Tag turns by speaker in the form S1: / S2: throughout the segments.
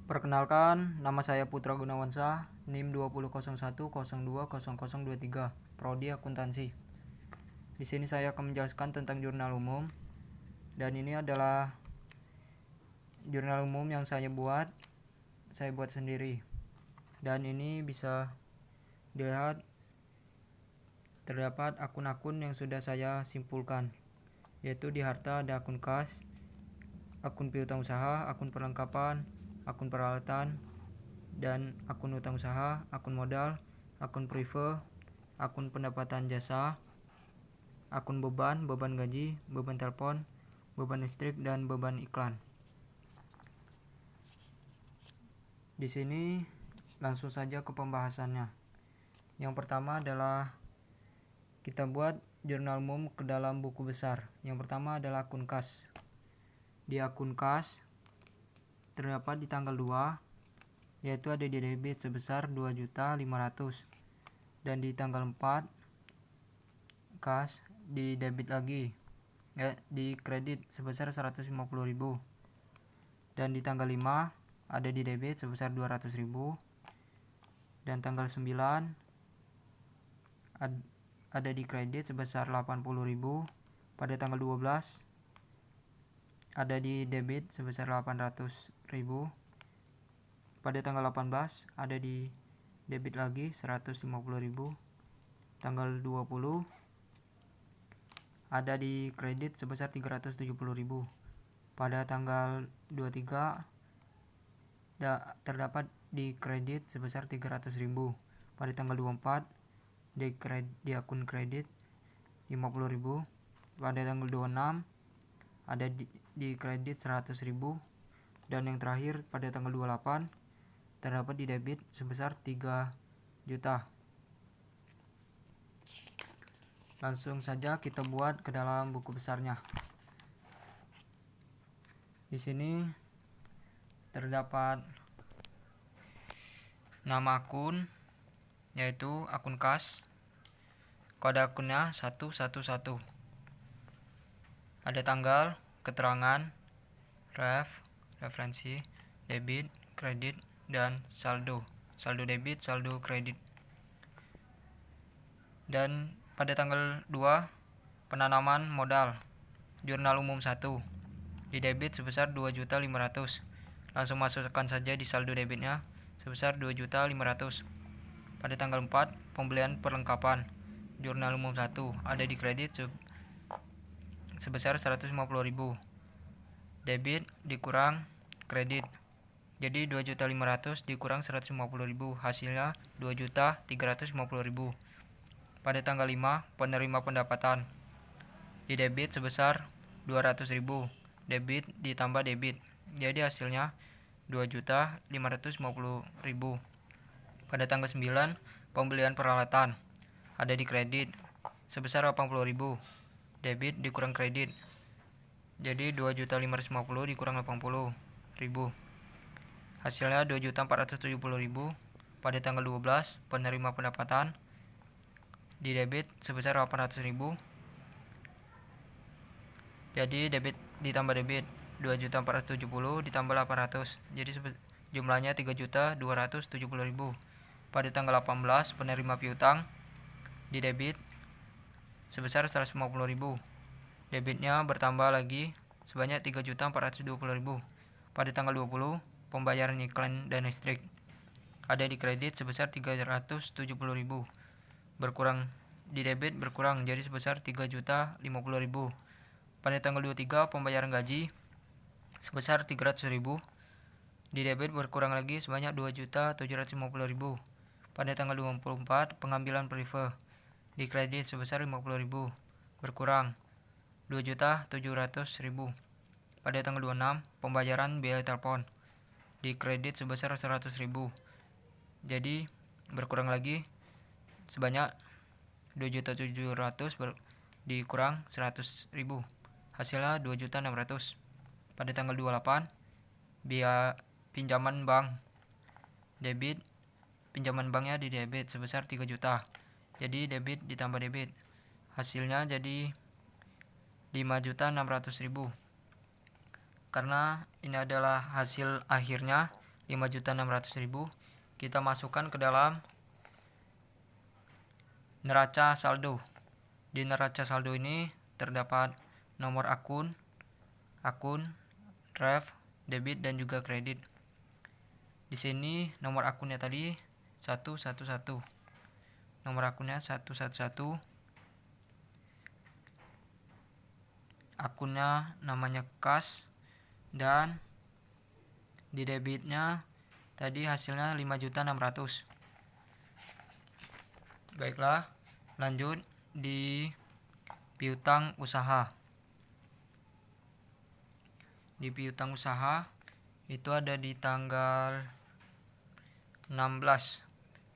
S1: Perkenalkan, nama saya Putra Gunawansyah, NIM 2001020023, Prodi Akuntansi. Di sini saya akan menjelaskan tentang jurnal umum, dan ini adalah jurnal umum yang saya buat sendiri. Dan ini bisa dilihat terdapat akun-akun yang sudah saya simpulkan, yaitu di harta ada akun kas, akun piutang usaha, akun perlengkapan, akun peralatan, dan akun utang usaha, akun modal, akun prive, akun pendapatan jasa, akun beban gaji, beban telepon, beban listrik, dan beban iklan. Di sini langsung saja ke pembahasannya. Yang pertama adalah kita buat jurnal umum ke dalam buku besar. Yang pertama adalah akun kas. Di akun kas terdapat di tanggal 2, yaitu ada di debit sebesar 2.500.000, dan di tanggal 4 kas di debit lagi, di kredit sebesar 150.000, dan di tanggal 5 ada di debit sebesar 200.000, dan tanggal 9 ada di kredit sebesar 80.000. Pada tanggal 12 ada di debit sebesar 800.000. Pada tanggal 18 ada di debit lagi 150.000. Tanggal 20 ada di kredit sebesar 370.000. Pada tanggal 23 terdapat di kredit sebesar 300.000. Pada tanggal 24 di akun kredit 50.000. Pada tanggal 26 ada di kredit 100.000, dan yang terakhir pada tanggal 28 terdapat di debit sebesar 3 juta. Langsung saja kita buat ke dalam buku besarnya. Di sini terdapat nama akun, yaitu akun kas. Kode akunnya 111. Ada tanggal, keterangan, referensi, debit, kredit, dan saldo debit, saldo kredit. Dan pada tanggal 2 penanaman modal jurnal umum 1 di debit sebesar 2.500.000. Langsung masukkan saja di saldo debitnya sebesar 2.500.000. Pada tanggal 4 pembelian perlengkapan jurnal umum 1 ada di kredit sebesar 150.000. Debit dikurang kredit, jadi 2.500.000 dikurang 150.000, hasilnya 2.350.000. Pada tanggal 5 penerima pendapatan di debit sebesar 200.000, debit ditambah debit, jadi hasilnya 2.550.000. Pada tanggal 9 pembelian peralatan ada di kredit sebesar 80.000, debit dikurang kredit, jadi 2.550.000 dikurang 80.000, hasilnya 2.470.000. Pada tanggal 12 penerima pendapatan di debit sebesar 800.000, jadi debit ditambah debit 2.470 ditambah 800, jadi jumlahnya 3.270.000. Pada tanggal 18 penerima piutang di debit sebesar 150.000, debitnya bertambah lagi sebanyak 3.420.000. Pada tanggal 20 pembayaran iklan dan listrik ada di kredit sebesar 370.000, berkurang di debit berkurang jadi sebesar 3.050.000. Pada tanggal 23 pembayaran gaji sebesar 300.000, di debit berkurang lagi sebanyak 2.750.000. Pada tanggal 24 pengambilan prive di kredit sebesar 50.000, berkurang 2.700.000. Pada tanggal 26 pembayaran biaya telepon di kredit sebesar 100.000, jadi berkurang lagi sebanyak 2.700.000 dikurang 100.000, hasilnya 2.600.000. Pada tanggal 28 biaya pinjaman bank debit, pinjaman banknya di debit sebesar 3 juta, jadi debit ditambah debit, hasilnya jadi 5.600.000. Karena ini adalah hasil akhirnya 5.600.000. Kita masukkan ke dalam neraca saldo. Di neraca saldo ini terdapat nomor akun, ref, debit dan juga kredit. Di sini nomor akunnya tadi 111. Nomor akunnya 111. Akunnya namanya kas, dan di debitnya tadi hasilnya 5.600.000. Baiklah, lanjut di piutang usaha. Di piutang usaha itu ada di tanggal 16,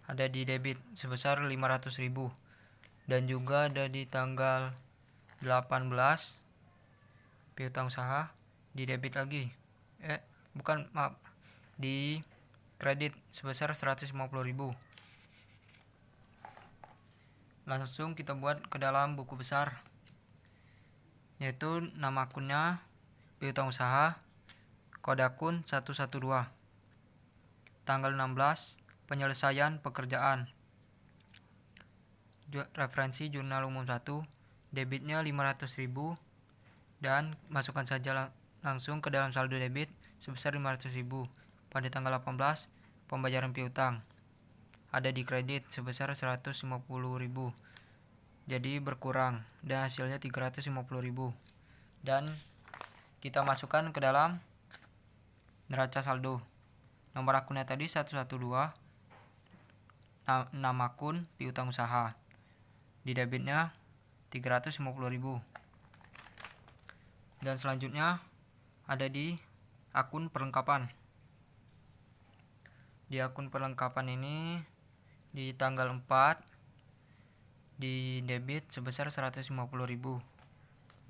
S1: ada di debit sebesar 500.000, dan juga ada di tanggal 18 piutang usaha di debit lagi. Di kredit sebesar 150.000. Langsung kita buat ke dalam buku besar, yaitu nama akunnya piutang usaha, kode akun 112, tanggal 16 penyelesaian pekerjaan, referensi jurnal umum 1, debitnya 500.000, dan masukkan saja langsung ke dalam saldo debit sebesar 500.000. Pada tanggal 18 pembayaran piutang ada di kredit sebesar 150.000, jadi berkurang dan hasilnya 350.000, dan kita masukkan ke dalam neraca saldo. Nomor akunnya tadi 112, nama akun piutang usaha, di debitnya 350.000. Dan selanjutnya ada di akun perlengkapan. Di akun perlengkapan ini di tanggal 4 di debit sebesar 150.000,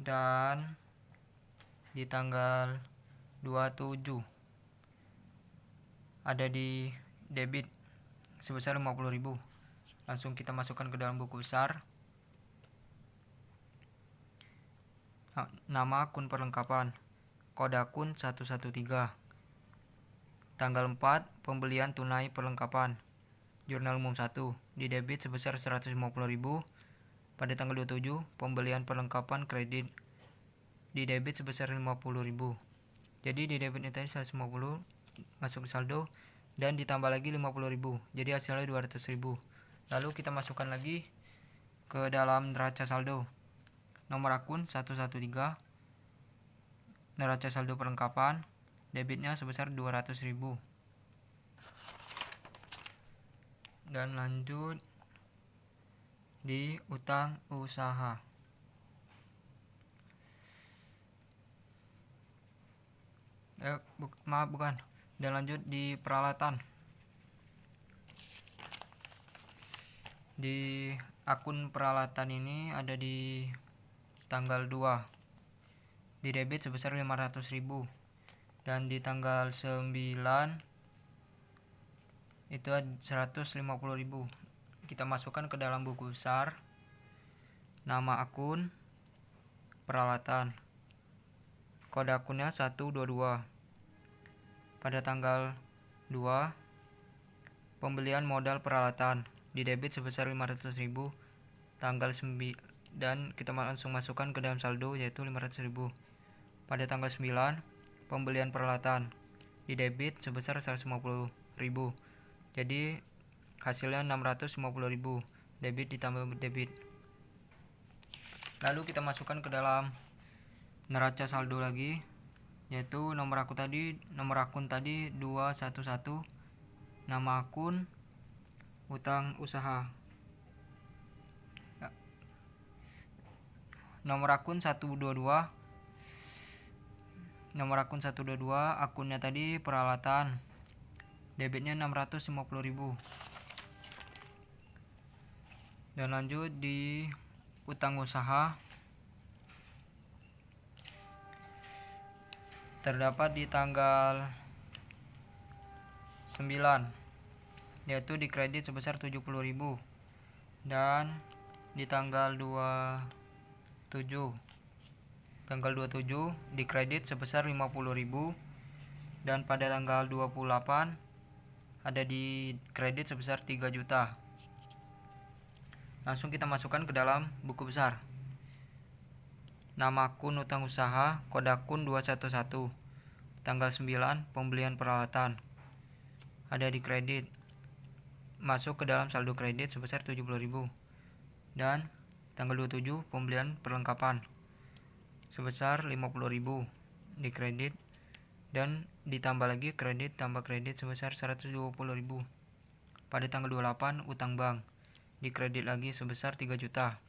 S1: dan di tanggal 27 ada di debit sebesar 50.000. Langsung kita masukkan ke dalam buku besar. Nama akun perlengkapan, kode akun 113, tanggal 4 pembelian tunai perlengkapan, jurnal umum 1, di debit sebesar 150.000. Pada tanggal 27 pembelian perlengkapan kredit, di debit sebesar 50.000. Jadi di debitnya tadi 150 masuk ke saldo, dan ditambah lagi 50.000, jadi hasilnya 200.000. Lalu kita masukkan lagi ke dalam neraca saldo. Nomor akun 113, neraca saldo perlengkapan, debitnya sebesar 200.000. Dan lanjut di utang usaha. Dan lanjut di peralatan. Di akun peralatan ini ada di tanggal 2 di debit sebesar 500.000, dan di tanggal 9 itu 150.000. Kita masukkan ke dalam buku besar. Nama akun peralatan, kode akunnya 122. Pada tanggal 2 pembelian modal peralatan, di debit sebesar 500.000, tanggal 9, dan kita langsung masukkan ke dalam saldo yaitu 500.000. Pada tanggal 9 pembelian peralatan, di debit sebesar 150.000, jadi hasilnya 650.000, debit ditambah debit. Lalu kita masukkan ke dalam neraca saldo lagi, yaitu nomor akun tadi 211, nama akun utang usaha, nomor akun 122, akunnya tadi peralatan, debitnya 650.000. Dan lanjut di utang usaha, terdapat di tanggal 9, yaitu di kredit sebesar 70.000, dan di tanggal 27 di kredit sebesar 50.000, dan pada tanggal 28 ada di kredit sebesar 3 juta. Langsung kita masukkan ke dalam buku besar. Nama akun utang usaha, kode akun 211, tanggal 9 pembelian peralatan ada di kredit, masuk ke dalam saldo kredit sebesar 70.000, dan tanggal 27 pembelian perlengkapan sebesar 50.000 di kredit, dan ditambah lagi kredit tambah kredit sebesar 120.000. Pada tanggal 28 utang bank di kredit lagi sebesar 3 juta.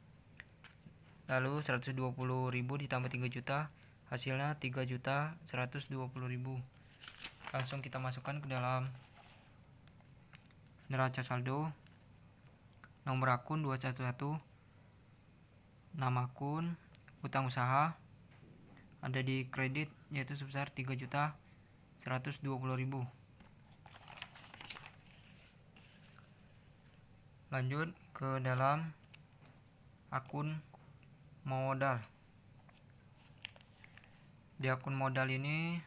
S1: Lalu 120.000 ditambah 3 juta, hasilnya 3.120.000. Langsung kita masukkan ke dalam neraca saldo. Nomor akun 211, nama akun utang usaha ada di kredit yaitu sebesar 3.120.000. Lanjut ke dalam akun modal. Di akun modal ini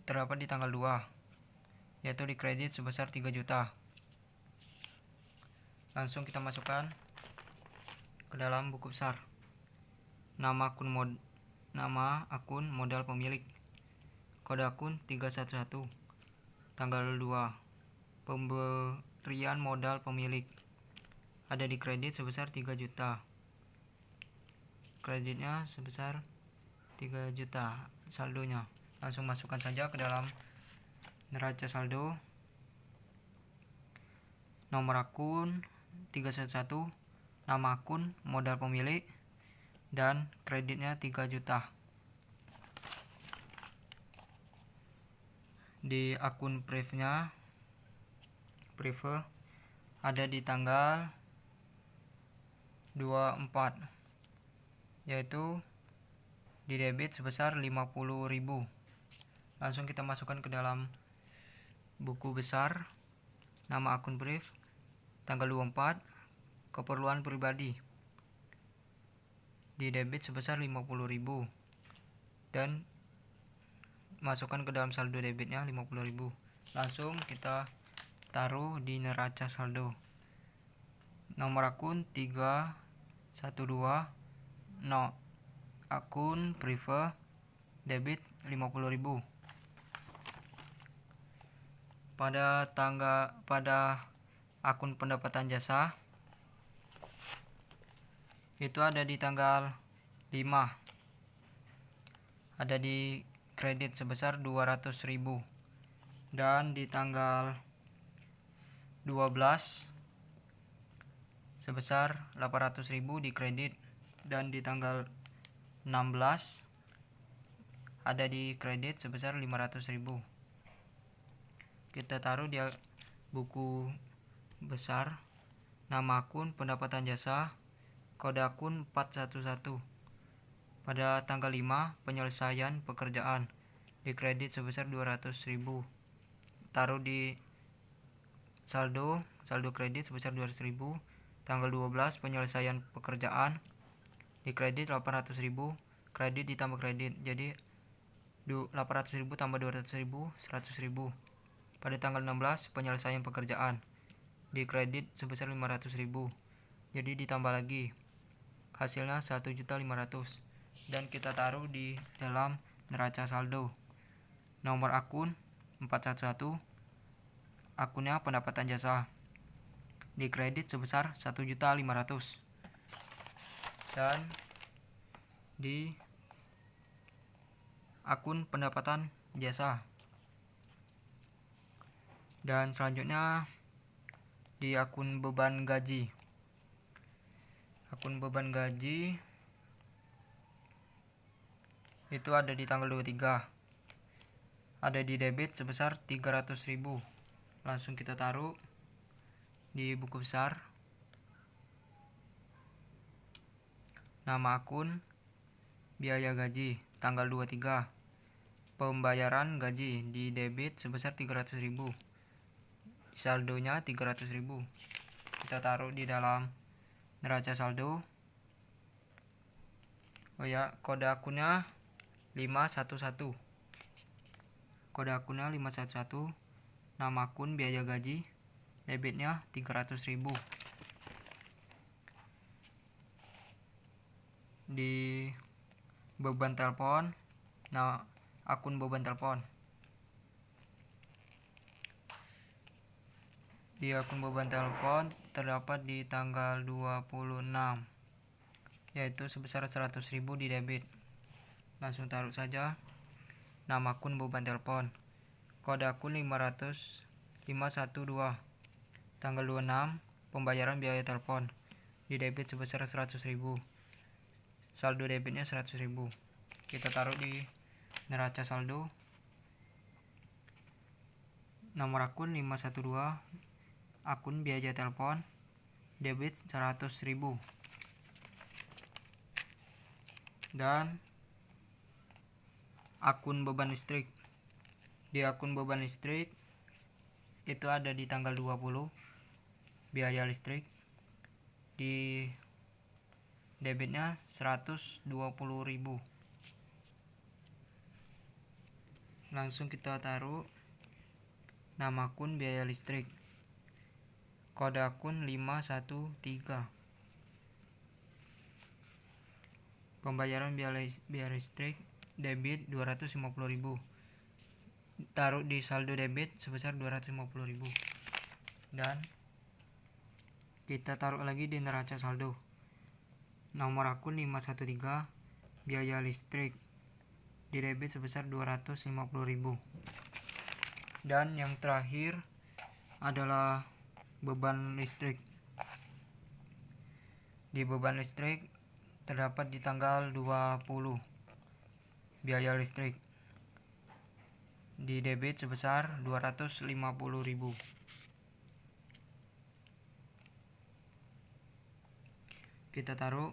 S1: terdapat di tanggal 2, yaitu di kredit sebesar 3 juta. Langsung kita masukkan ke dalam buku besar. Nama akun modal pemilik, kode akun 311, tanggal 2 pemberian modal pemilik ada di kredit sebesar 3 juta. Kreditnya sebesar 3 juta saldonya. Langsung masukkan saja ke dalam neraca saldo. Nomor akun 311, nama akun modal pemilik, dan kreditnya 3 juta. Di akun prive ada di tanggal 24, yaitu di debit sebesar 50.000. Langsung kita masukkan ke dalam buku besar. Nama akun prive tanggal 24, keperluan pribadi, di debit sebesar 50.000, dan masukkan ke dalam saldo debitnya 50.000. Langsung kita taruh di neraca saldo. Nomor akun 312, akun prive, debit 50.000. Pada akun pendapatan jasa itu ada di tanggal 5, ada di kredit sebesar 200.000, dan di tanggal 12 sebesar 800.000 di kredit, dan di tanggal 16 ada di kredit sebesar 500.000. Kita taruh di buku besar. Nama akun pendapatan jasa, kode akun 411, pada tanggal 5 penyelesaian pekerjaan di kredit sebesar 200.000. Taruh di saldo kredit sebesar 200.000. Tanggal 12 penyelesaian pekerjaan di kredit 800.000, kredit ditambah kredit, jadi 800.000 tambah 200.000 100.000. Pada tanggal 16 penyelesaian pekerjaan di kredit sebesar 500.000, jadi ditambah lagi, hasilnya 1.500.000, dan kita taruh di dalam neraca saldo. Nomor akun 411, akunnya pendapatan jasa, di kredit sebesar 1.500.000, dan di akun pendapatan jasa. Dan selanjutnya di akun beban gaji. Akun beban gaji itu ada di tanggal 23, ada di debit sebesar 300.000. Langsung kita taruh di buku besar. Nama akun biaya gaji, tanggal 23 pembayaran gaji, di debit sebesar 300.000, saldonya 300.000. Kita taruh di dalam neraca saldo. Kode akunnya 511, kode akunnya 511, nama akun biaya gaji, debitnya 300.000. Di beban telepon, nah akun beban telepon. Di akun beban telepon terdapat di tanggal 26, yaitu sebesar 100.000 di debit. Langsung taruh saja nama akun beban telepon, kode akun 512, tanggal 26 pembayaran biaya telepon, di debit sebesar 100.000, saldo debitnya 100.000. Kita taruh di neraca saldo. Nomor akun 512, akun biaya telepon, debit 100.000. Dan akun beban listrik. Di akun beban listrik itu ada di tanggal 20 biaya listrik, di debitnya 120.000. Langsung kita taruh nama akun biaya listrik, kode akun 513, pembayaran biaya listrik debit 250.000, taruh di saldo debit sebesar 250.000. Dan kita taruh lagi di neraca saldo. Nomor akun 513, biaya listrik, di debit sebesar 250.000. Dan yang terakhir adalah beban listrik. Di beban listrik terdapat di tanggal 20 biaya listrik, di debit sebesar 250.000. Kita taruh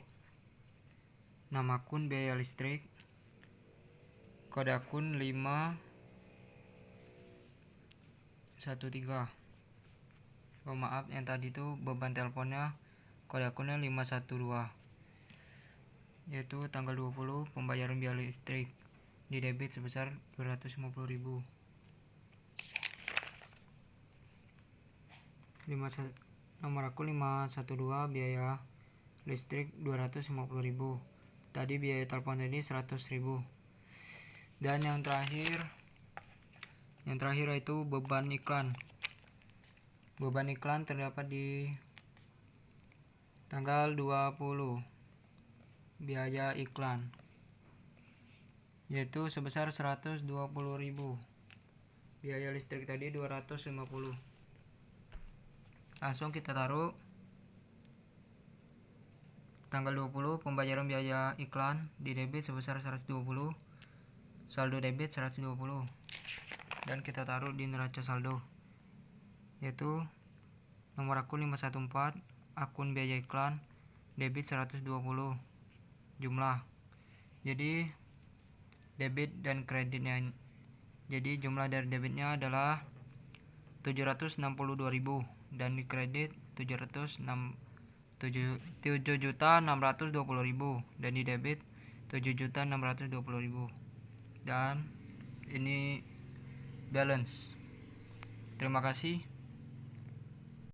S1: nama akun biaya listrik, kode akun 513. Maaf, yang tadi itu beban teleponnya, kode akunnya 512, yaitu tanggal 20 pembayaran biaya listrik, di debit sebesar 250.000. Nomor akun 512, biaya listrik 250.000. Tadi biaya telepon tadi 100.000. Dan yang terakhir yaitu beban iklan. Beban iklan terdapat di tanggal 20 biaya iklan, yaitu sebesar 120.000. Biaya listrik tadi 250. Langsung kita taruh tanggal 20 pembayaran biaya iklan, di debit sebesar 120, saldo debit 120. Dan kita taruh di neraca saldo, yaitu nomor akun 514, akun biaya iklan, debit 120 jumlah. Jadi debit dan kreditnya, jadi jumlah dari debitnya adalah 762.000 dan di kredit 7.620.000 dan di debit 7.620.000. Dan ini balance. Terima kasih.